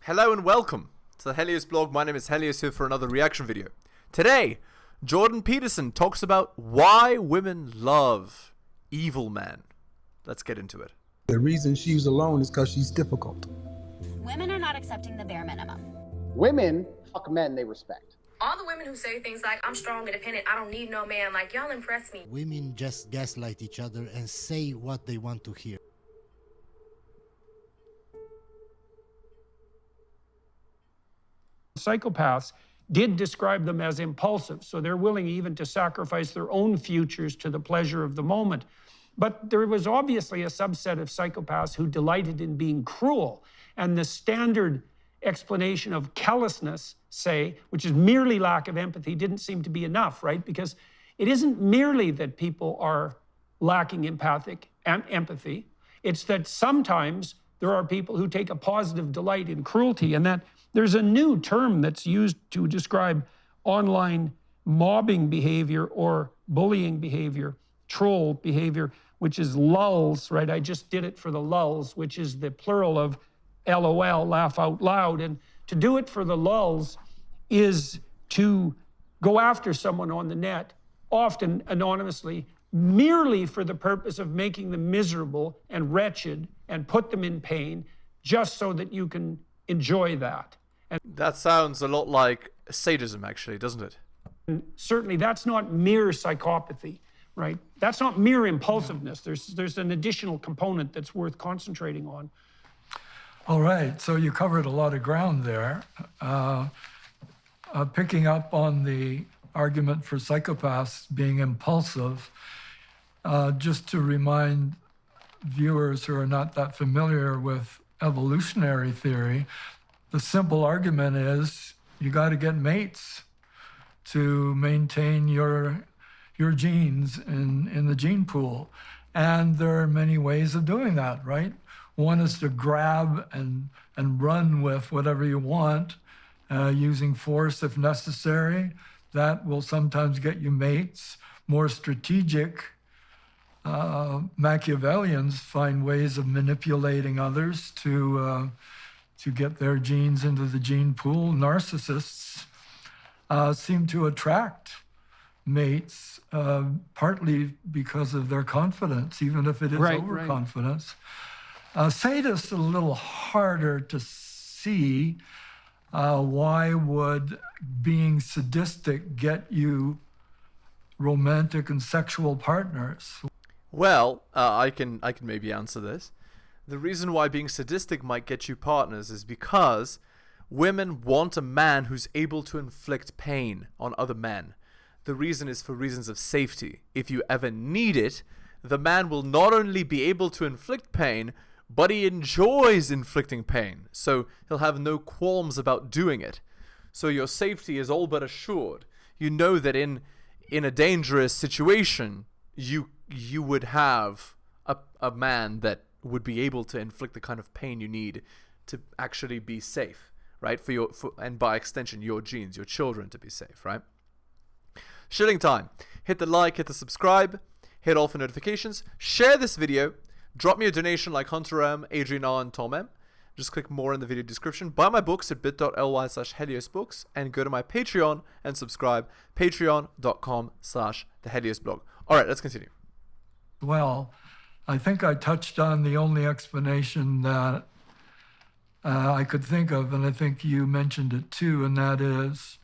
Hello and welcome to the Helios blog. My name is Helios, here for another reaction video. Today, Jordan Peterson talks about why women love evil men. Let's get into it. The reason she's alone is because she's difficult. Women are not accepting the bare minimum. Women fuck men they respect. All the women who say things like, I'm strong, independent, I don't need no man, like, y'all impress me. Women just gaslight each other and say what they want to hear. Psychopaths did describe them as impulsive, so they're willing even to sacrifice their own futures to the pleasure of the moment. But there was obviously a subset of psychopaths who delighted in being cruel, and the standard explanation of callousness, say, which is merely lack of empathy, didn't seem to be enough, right? Because it isn't merely that people are lacking empathy, it's that sometimes there are people who take a positive delight in cruelty, and that there's a new term that's used to describe online mobbing behavior or bullying behavior, troll behavior, which is lulls, right? I just did it for the lulls, which is the plural of LOL, laugh out loud. And to do it for the lulls is to go after someone on the net, often anonymously, merely for the purpose of making them miserable and wretched and put them in pain, just so that you can enjoy that. And that sounds a lot like sadism, actually, doesn't it? Certainly, that's not mere psychopathy, right? That's not mere impulsiveness. There's an additional component that's worth concentrating on. All right, so you covered a lot of ground there. Picking up on the argument for psychopaths being impulsive, just to remind viewers who are not that familiar with evolutionary theory, the simple argument is you got to get mates to maintain your genes in the gene pool. And there are many ways of doing that, right? One is to grab and run with whatever you want, using force if necessary. That will sometimes get you mates. More strategic Machiavellians find ways of manipulating others to get their genes into the gene pool. Narcissists seem to attract mates, partly because of their confidence, even if it is overconfidence. Sadists are a little harder to see. Why would being sadistic get you romantic and sexual partners? Well, I can maybe answer this. The reason why being sadistic might get you partners is because women want a man who's able to inflict pain on other men. The reason is for reasons of safety. If you ever need it, the man will not only be able to inflict pain, but he enjoys inflicting pain. So he'll have no qualms about doing it. So your safety is all but assured. You know that in a dangerous situation, you would have a man that would be able to inflict the kind of pain you need to actually be safe, right? And by extension, your genes, your children to be safe, right? Shilling time. Hit the like, hit the subscribe, hit all for notifications, share this video, drop me a donation like Hunter M, Adrian R, and Tom M. Just click more in the video description. Buy my books at bit.ly/heliosbooks and go to my Patreon and subscribe, patreon.com/theheliosblog. All right, let's continue. Well, I think I touched on the only explanation that I could think of, and I think you mentioned it too, and that is,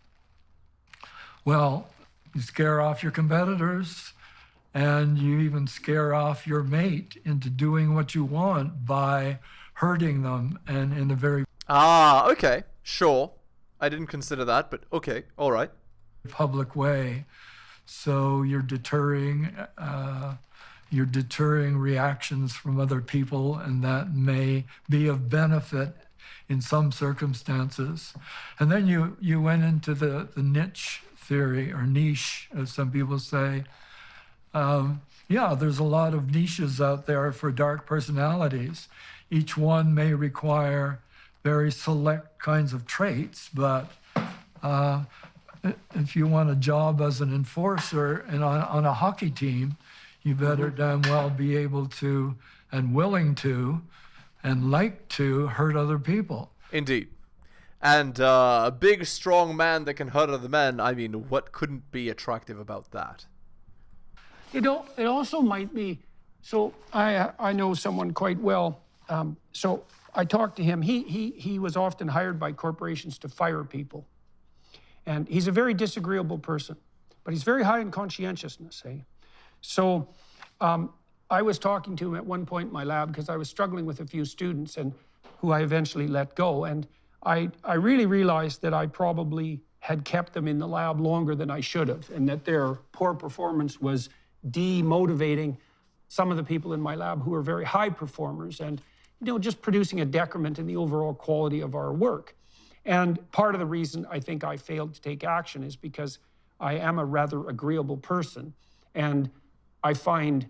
well, you scare off your competitors, and you even scare off your mate into doing what you want by hurting them, and in a very okay, sure. I didn't consider that, but okay, all right. Public way. So you're deterring reactions from other people, and that may be of benefit in some circumstances. And then you went into the niche theory, or niche, as some people say. Yeah, there's a lot of niches out there for dark personalities. Each one may require very select kinds of traits, but if you want a job as an enforcer and on a hockey team, you better damn well be able to and willing to and like to hurt other people. Indeed. And a big, strong man that can hurt other men. I mean, what couldn't be attractive about that? It also might be, so I know someone quite well. So I talked to him. He was often hired by corporations to fire people. And he's a very disagreeable person, but he's very high in conscientiousness, eh? So I was talking to him at one point in my lab because I was struggling with a few students and who I eventually let go. And I really realized that I probably had kept them in the lab longer than I should have, and that their poor performance was demotivating some of the people in my lab who were very high performers and, just producing a decrement in the overall quality of our work. And part of the reason I think I failed to take action is because I am a rather agreeable person, and I find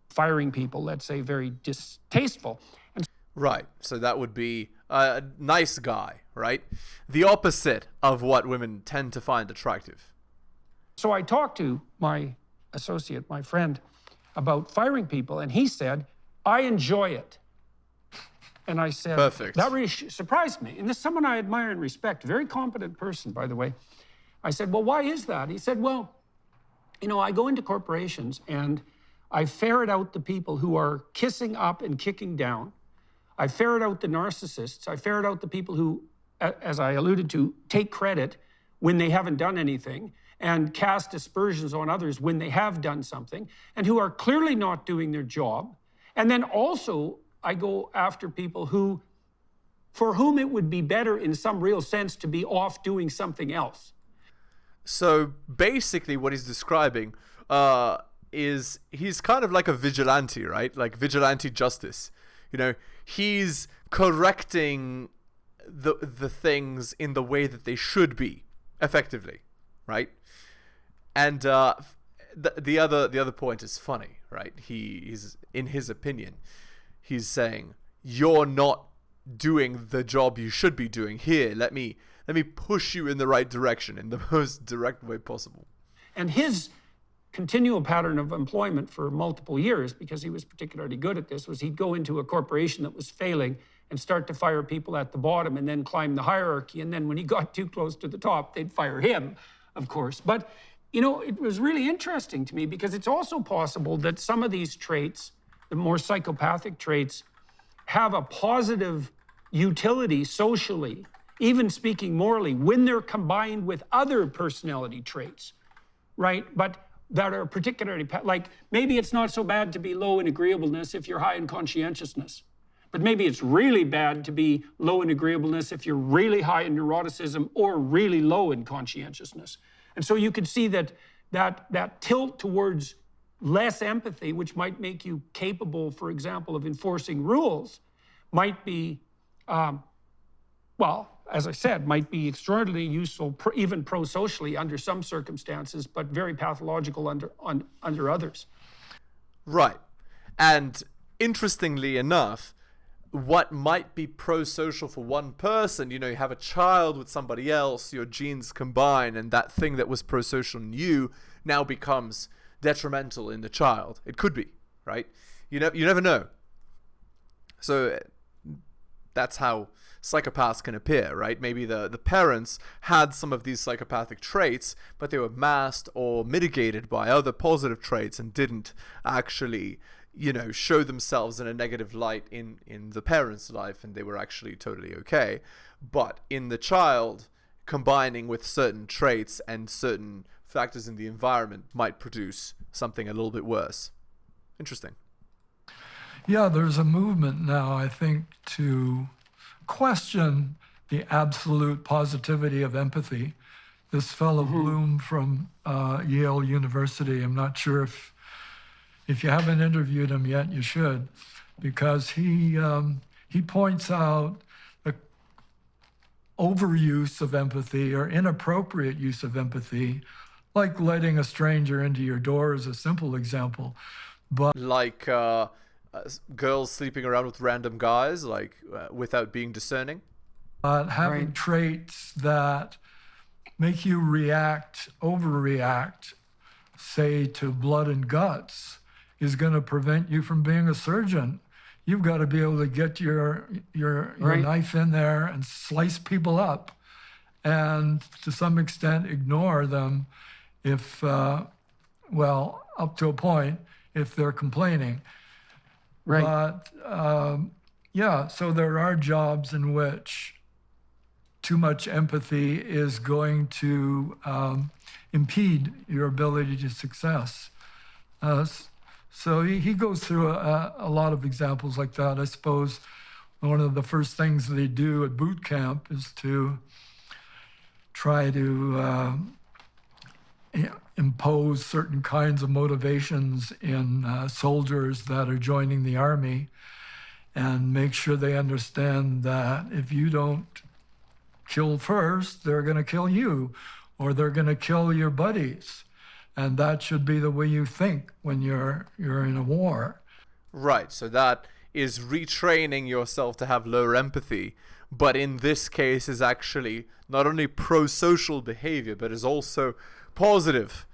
firing people, let's say, very distasteful. And right. So that would be a nice guy, right? The opposite of what women tend to find attractive. So I talked to my associate, my friend, about firing people, and he said, I enjoy it. And I said, perfect. That really surprised me. And this is someone I admire and respect, very competent person, by the way. I said, well, why is that? He said, well, I go into corporations and I ferret out the people who are kissing up and kicking down. I ferret out the narcissists. I ferret out the people who, as I alluded to, take credit when they haven't done anything and cast aspersions on others when they have done something, and who are clearly not doing their job. And then also, I go after people for whom it would be better in some real sense to be off doing something else. So basically what he's describing is he's kind of like a vigilante, right? Like vigilante justice. He's correcting the things in the way that they should be, effectively, right? And the other point is funny, right? He's in his opinion, he's saying, you're not doing the job you should be doing. Here, let me push you in the right direction in the most direct way possible. And his continual pattern of employment for multiple years, because he was particularly good at this, was he'd go into a corporation that was failing and start to fire people at the bottom and then climb the hierarchy. And then when he got too close to the top, they'd fire him, of course. But, it was really interesting to me because it's also possible that some of these traits, the more psychopathic traits, have a positive utility socially, even speaking morally, when they're combined with other personality traits, right? But that are particularly, like maybe it's not so bad to be low in agreeableness if you're high in conscientiousness, but maybe it's really bad to be low in agreeableness if you're really high in neuroticism or really low in conscientiousness. And so you could see that tilt towards less empathy, which might make you capable, for example, of enforcing rules, might be, as I said, might be extraordinarily useful, even pro-socially under some circumstances, but very pathological under others. Right. And interestingly enough, what might be pro-social for one person, you have a child with somebody else, your genes combine, and that thing that was pro-social in you now becomes detrimental in the child. It could be, right? You never know. So that's how psychopaths can appear, right? Maybe the parents had some of these psychopathic traits, but they were masked or mitigated by other positive traits and didn't actually, show themselves in a negative light in the parent's life, and they were actually totally okay. But in the child, combining with certain traits and certain factors in the environment might produce something a little bit worse. Interesting. Yeah, there's a movement now, I think, to question the absolute positivity of empathy. This fellow Bloom from Yale University, I'm not sure if you haven't interviewed him yet, you should, because he points out the overuse of empathy or inappropriate use of empathy, like letting a stranger into your door is a simple example. But like girls sleeping around with random guys, without being discerning. Having traits that make you overreact, say, to blood and guts, is going to prevent you from being a surgeon. You've got to be able to get your knife in there and slice people up and to some extent ignore them if, well, up to a point, if they're complaining. Right. But yeah, so there are jobs in which too much empathy is going to impede your ability to success. So he goes through a lot of examples like that. I suppose one of the first things they do at boot camp is to try to impose certain kinds of motivations in soldiers that are joining the army, and make sure they understand that if you don't kill first, they're going to kill you, or they're going to kill your buddies. And that should be the way you think when you're in a war. Right, so that is retraining yourself to have lower empathy, but in this case is actually not only pro-social behavior, but is also positive,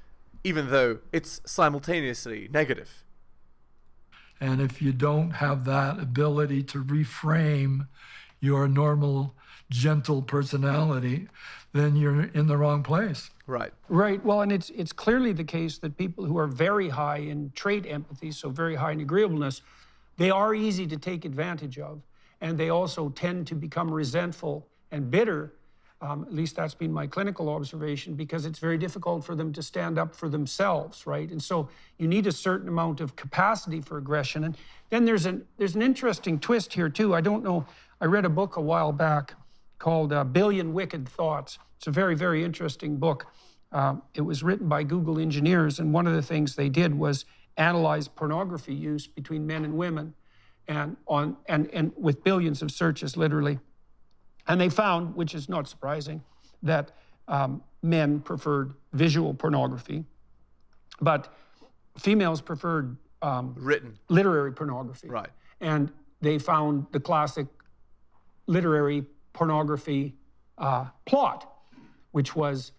even though it's simultaneously negative. And if you don't have that ability to reframe your normal, gentle personality, then you're in the wrong place. Right. Right. Well, and it's clearly the case that people who are very high in trait empathy, so very high in agreeableness, they are easy to take advantage of. And they also tend to become resentful and bitter. At least that's been my clinical observation, because it's very difficult for them to stand up for themselves, right? And so you need a certain amount of capacity for aggression. And then there's an interesting twist here too. I don't know, I read a book a while back called Billion Wicked Thoughts. It's a very, very interesting book. It was written by Google engineers, and one of the things they did was analyze pornography use between men and women, and with billions of searches, literally. And they found, which is not surprising, that men preferred visual pornography, but females preferred written literary pornography. Right. And they found the classic literary pornography plot, which was...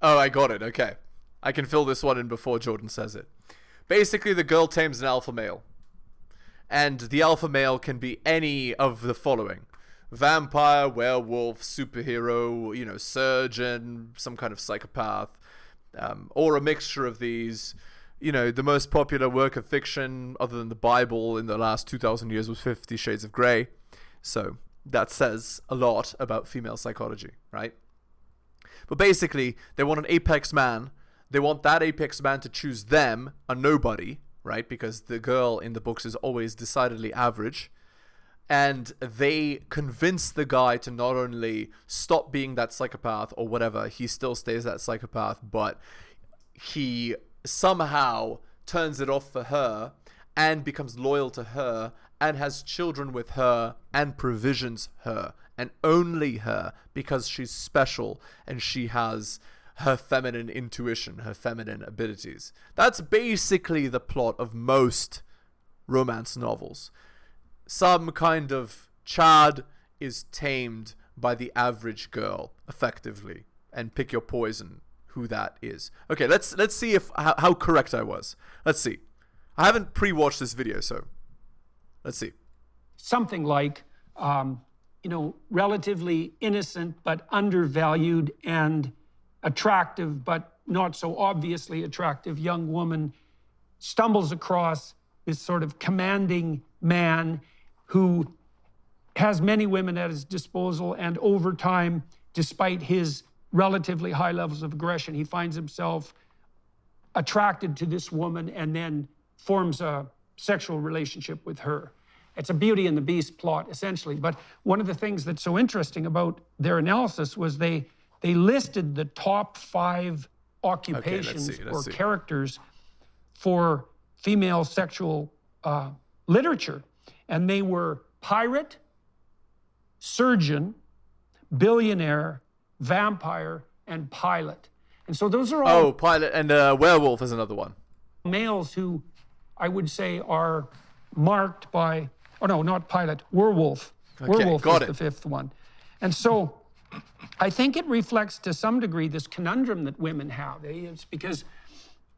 Oh, I got it. Okay. I can fill this one in before Jordan says it. Basically, the girl tames an alpha male. And the alpha male can be any of the following: vampire, werewolf, superhero, surgeon, some kind of psychopath, or a mixture of these. The most popular work of fiction, other than the Bible, in the last 2,000 years was 50 Shades of Grey. So that says a lot about female psychology, right? But basically, they want an apex man. They want that apex man to choose them, a nobody, right? Because the girl in the books is always decidedly average. And they convince the guy to not only stop being that psychopath or whatever, he still stays that psychopath, but he somehow turns it off for her and becomes loyal to her and has children with her and provisions her and only her, because she's special and she has her feminine intuition, her feminine abilities. That's basically the plot of most romance novels. Some kind of Chad is tamed by the average girl, effectively, and pick your poison, who that is. Okay, let's see how correct I was. Let's see. I haven't pre-watched this video, so let's see. Something like, relatively innocent but undervalued and attractive but not so obviously attractive young woman stumbles across this sort of commanding man who has many women at his disposal, and over time, despite his relatively high levels of aggression, he finds himself attracted to this woman and then forms a sexual relationship with her. It's a Beauty and the Beast plot, essentially. But one of the things that's so interesting about their analysis was they listed the top 5 occupations or characters for female sexual literature. And they were pirate, surgeon, billionaire, vampire, and pilot. And so those are all... Oh, pilot and werewolf is another one. Males who I would say are marked by... Oh, no, not pilot, werewolf. Okay, Werewolf got is it. the 5th one. And so I think it reflects to some degree this conundrum that women have. It's because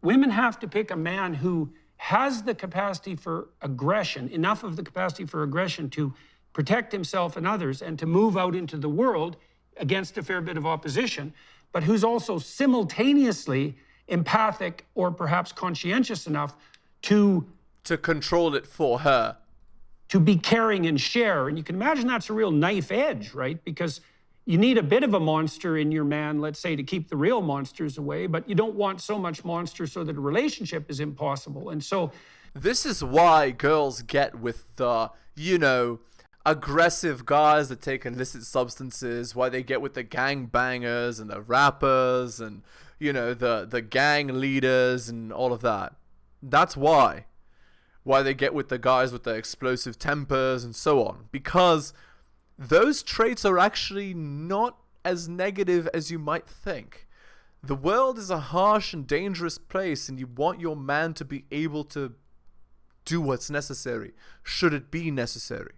women have to pick a man who has the capacity for aggression, enough of the capacity for aggression to protect himself and others and to move out into the world against a fair bit of opposition, but who's also simultaneously empathic or perhaps conscientious enough to control it for her. To be caring and share. And you can imagine that's a real knife edge, right? Because you need a bit of a monster in your man, let's say, to keep the real monsters away, but you don't want so much monster so that a relationship is impossible. And so this is why girls get with the, aggressive guys that take illicit substances, why they get with the gangbangers and the rappers and, the gang leaders and all of that. That's why they get with the guys with the explosive tempers and so on. Because those traits are actually not as negative as you might think. The world is a harsh and dangerous place, and you want your man to be able to do what's necessary, should it be necessary.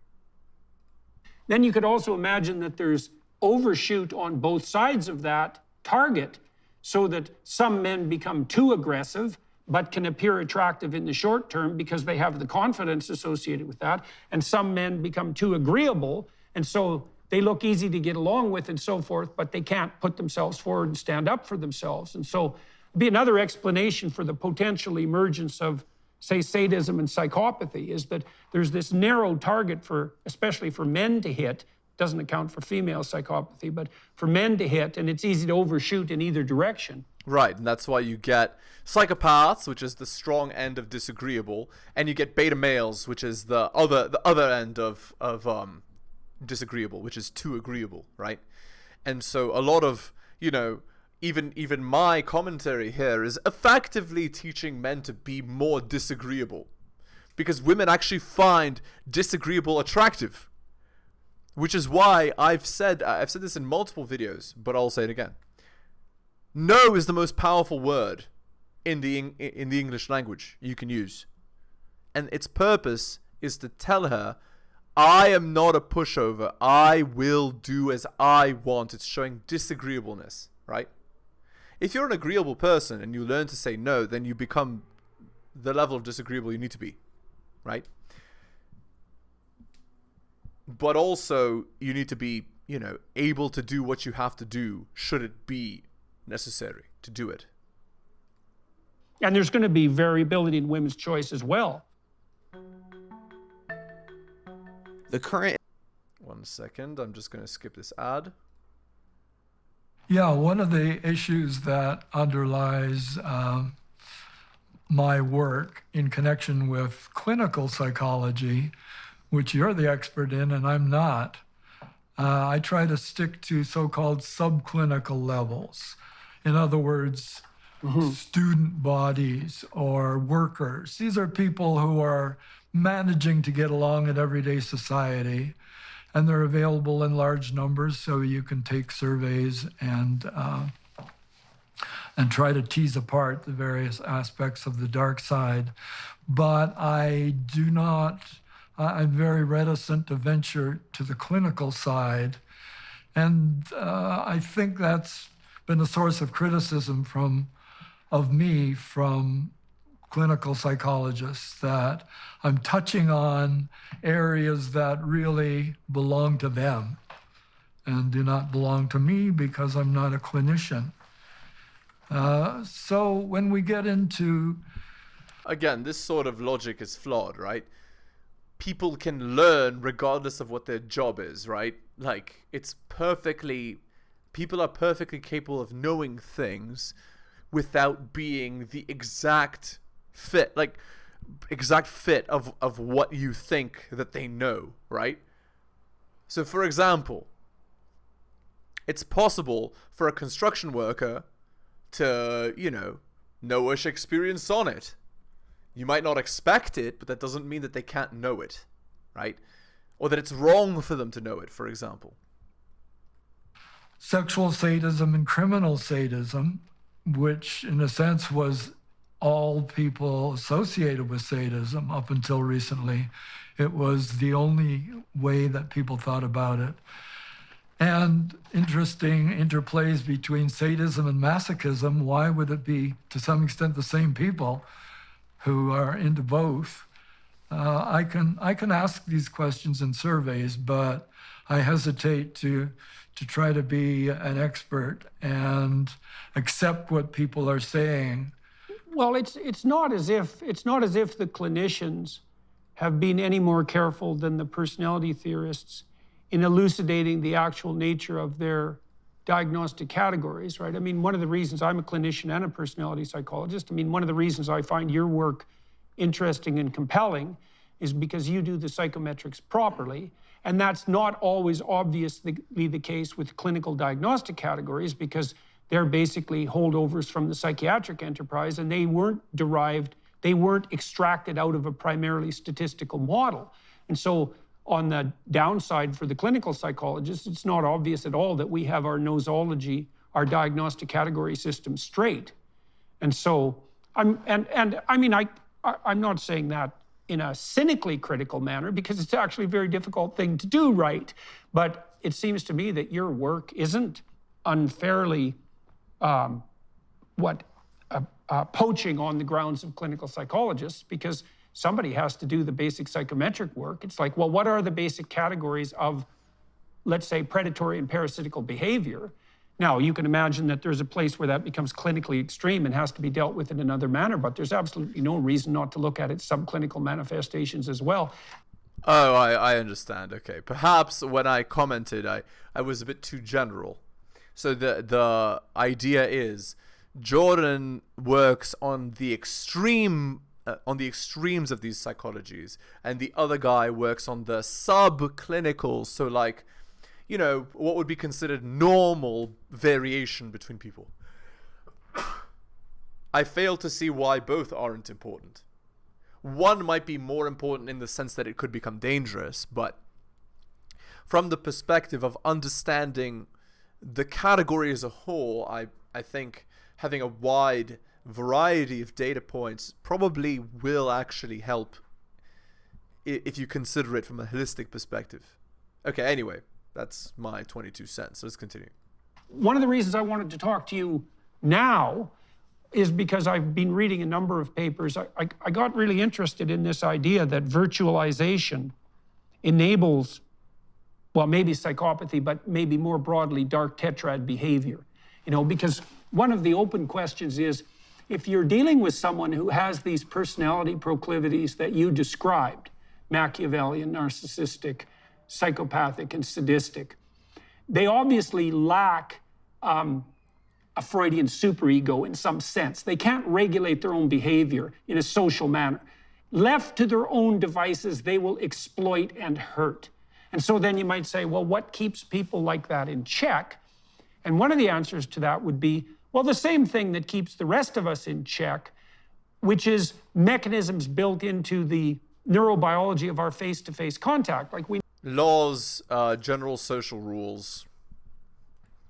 Then you could also imagine that there's overshoot on both sides of that target, so that some men become too aggressive, but can appear attractive in the short term because they have the confidence associated with that. And some men become too agreeable, and so they look easy to get along with and so forth, but they can't put themselves forward and stand up for themselves. And so it'd be another explanation for the potential emergence of, say, sadism and psychopathy, is that there's this narrow target for, especially for men to hit, doesn't account for female psychopathy, but for men to hit, and it's easy to overshoot in either direction. Right, and that's why you get psychopaths, which is the strong end of disagreeable, and you get beta males, which is the other end of disagreeable, which is too agreeable, right? And so a lot of, even my commentary here is effectively teaching men to be more disagreeable, because women actually find disagreeable attractive, which is why I've said this in multiple videos, but I'll say it again. No is the most powerful word in the English language you can use, and its purpose is to tell her, I am not a pushover. I will do as I want. It's showing disagreeableness, right? If you're an agreeable person and you learn to say no, then you become the level of disagreeable you need to be, right? But also, you need to be, able to do what you have to do should it be necessary to do it. And there's going to be variability in women's choice as well. The current... 1 second, I'm just going to skip this ad. Yeah, one of the issues that underlies my work in connection with clinical psychology, which you're the expert in and I'm not, I try to stick to so-called subclinical levels. In other words, student bodies or workers. These are people who are managing to get along in everyday society, and they're available in large numbers, so you can take surveys and try to tease apart the various aspects of the dark side. But I'm very reticent to venture to the clinical side, and I think that's been a source of criticism of me from clinical psychologists, that I'm touching on areas that really belong to them and do not belong to me because I'm not a clinician. So when we get into... Again, this sort of logic is flawed, right? People can learn regardless of what their job is, right? Like, people are perfectly capable of knowing things without being the exact fit of what you think that they know, right? So for example, it's possible for a construction worker to, know a Shakespearean sonnet. You might not expect it, but that doesn't mean that they can't know it, right? Or that it's wrong for them to know it, for example. Sexual sadism and criminal sadism, which in a sense was all people associated with sadism up until recently. It was the only way that people thought about it. And interesting interplays between sadism and masochism. Why would it be, to some extent, the same people who are into both? I can ask these questions in surveys, but I hesitate to try to be an expert and accept what people are saying. Well, it's not as if the clinicians have been any more careful than the personality theorists in elucidating the actual nature of their diagnostic categories, right? I mean, one of the reasons I'm a clinician and a personality psychologist, I mean, one of the reasons I find your work interesting and compelling is because you do the psychometrics properly. And that's not always obviously the case with clinical diagnostic categories, because they're basically holdovers from the psychiatric enterprise, and they weren't extracted out of a primarily statistical model. And so on the downside for the clinical psychologist, it's not obvious at all that we have our nosology, our diagnostic category system straight. And so I'm not saying that in a cynically critical manner, because it's actually a very difficult thing to do right. But it seems to me that your work isn't unfairly poaching on the grounds of clinical psychologists, because somebody has to do the basic psychometric work. It's like, well, what are the basic categories of, let's say, predatory and parasitical behavior? Now, you can imagine that there's a place where that becomes clinically extreme and has to be dealt with in another manner, but there's absolutely no reason not to look at its subclinical manifestations as well. Oh, I understand. Okay. Perhaps when I commented, I was a bit too general. So the idea is Jordan works on the extremes of these psychologies, and the other guy works on the subclinicals. So like, you know, what would be considered normal variation between people. I fail to see why both aren't important. One might be more important in the sense that it could become dangerous, but from the perspective of understanding the category as a whole, I think having a wide variety of data points probably will actually help if you consider it from a holistic perspective. Okay, anyway, that's my 22 cents. Let's continue. One of the reasons I wanted to talk to you now is because I've been reading a number of papers. I got really interested in this idea that virtualization enables, well, maybe psychopathy, but maybe more broadly, dark tetrad behavior. You know, because one of the open questions is, if you're dealing with someone who has these personality proclivities that you described, Machiavellian, narcissistic, psychopathic, and sadistic, they obviously lack a Freudian superego in some sense. They can't regulate their own behavior in a social manner. Left to their own devices, they will exploit and hurt. And so then you might say, well, what keeps people like that in check? And one of the answers to that would be, well, the same thing that keeps the rest of us in check, which is mechanisms built into the neurobiology of our face-to-face contact. Like we laws, general social rules.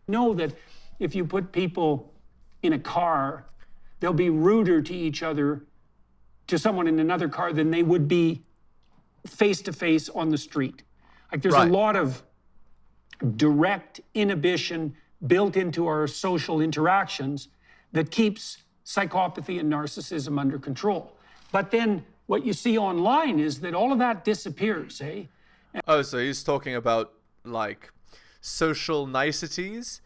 Know that if you put people in a car, they'll be ruder to each other, to someone in another car, than they would be face-to-face on the street. Like there's a lot of direct inhibition built into our social interactions that keeps psychopathy and narcissism under control. But then what you see online is that all of that disappears, eh? Oh, so he's talking about like social niceties,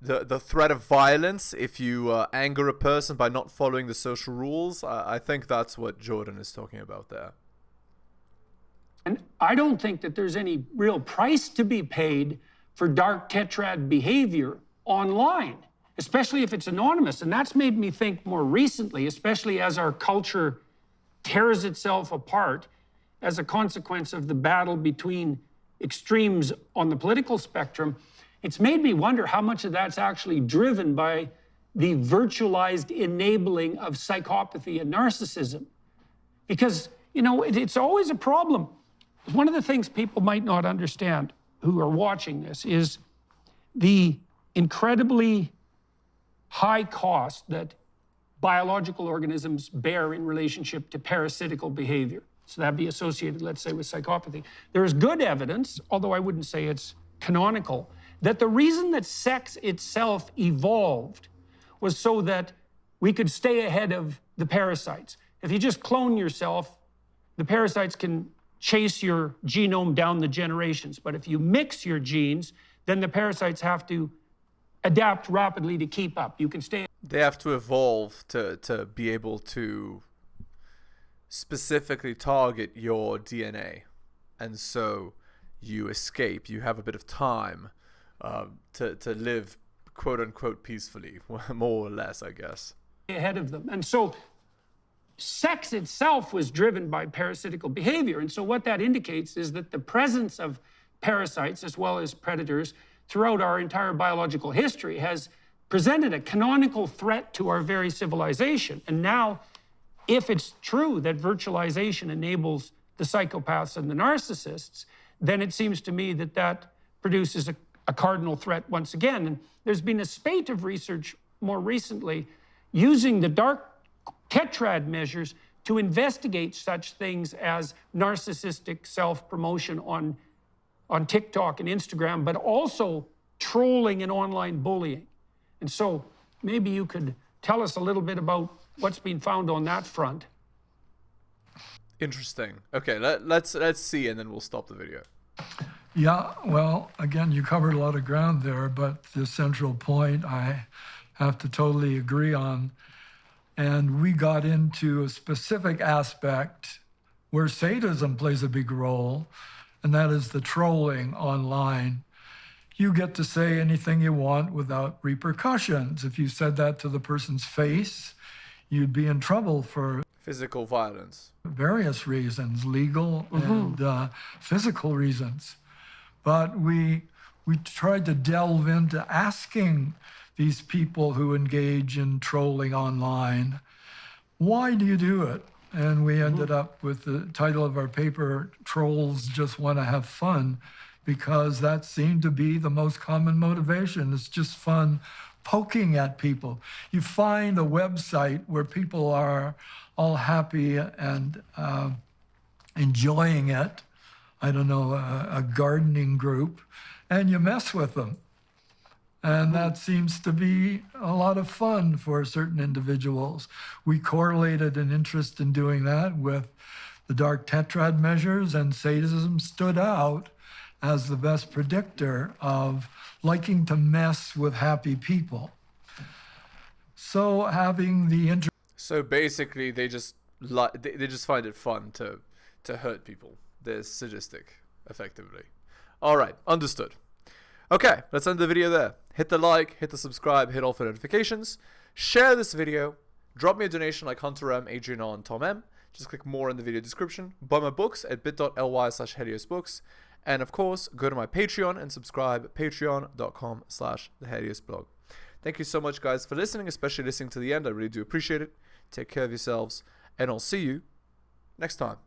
the threat of violence if you anger a person by not following the social rules. I think that's what Jordan is talking about there. And I don't think that there's any real price to be paid for dark tetrad behavior online, especially if it's anonymous. And that's made me think more recently, especially as our culture tears itself apart as a consequence of the battle between extremes on the political spectrum. It's made me wonder how much of that's actually driven by the virtualized enabling of psychopathy and narcissism. Because, you know, it's always a problem. One of the things people might not understand who are watching this is the incredibly high cost that biological organisms bear in relationship to parasitical behavior. So that'd be associated, let's say, with psychopathy. There is good evidence, although I wouldn't say it's canonical, that the reason that sex itself evolved was so that we could stay ahead of the parasites. If you just clone yourself, the parasites can chase your genome down the generations. But if you mix your genes, then the parasites have to adapt rapidly to keep up. You can stay. They have to evolve to be able to specifically target your DNA. And so you escape. You have a bit of time to live, quote unquote, peacefully, more or less, I guess. Ahead of them. And so sex itself was driven by parasitical behavior. And so what that indicates is that the presence of parasites as well as predators throughout our entire biological history has presented a canonical threat to our very civilization. And now, if it's true that virtualization enables the psychopaths and the narcissists, then it seems to me that that produces a cardinal threat once again. And there's been a spate of research more recently using the dark tetrad measures to investigate such things as narcissistic self-promotion on TikTok and Instagram, but also trolling and online bullying. And so maybe you could tell us a little bit about what's been found on that front. Interesting. Okay, let's see, and then we'll stop the video. Yeah, well, again, you covered a lot of ground there, but the central point I have to totally agree on. And we got into a specific aspect where sadism plays a big role, and that is the trolling online. You get to say anything you want without repercussions. If you said that to the person's face, you'd be in trouble for physical violence. Various reasons, legal and physical reasons. But we tried to delve into asking these people who engage in trolling online, why do you do it? And we ended up with the title of our paper, Trolls Just Want to Have Fun, because that seemed to be the most common motivation. It's just fun poking at people. You find a website where people are all happy and enjoying it, I don't know, a gardening group, and you mess with them. And that seems to be a lot of fun for certain individuals. We correlated an interest in doing that with the dark tetrad measures, and sadism stood out as the best predictor of liking to mess with happy people. So having the So basically, they just find it fun to hurt people. They're sadistic, effectively. All right, understood. Okay, let's end the video there. Hit the like, hit the subscribe, hit all for notifications. Share this video. Drop me a donation like Hunter M, Adrian R, and Tom M. Just click more in the video description. Buy my books at bit.ly/heliosbooks. And of course, go to my Patreon and subscribe at patreon.com/theheliosblog. Thank you so much, guys, for listening, especially listening to the end. I really do appreciate it. Take care of yourselves, and I'll see you next time.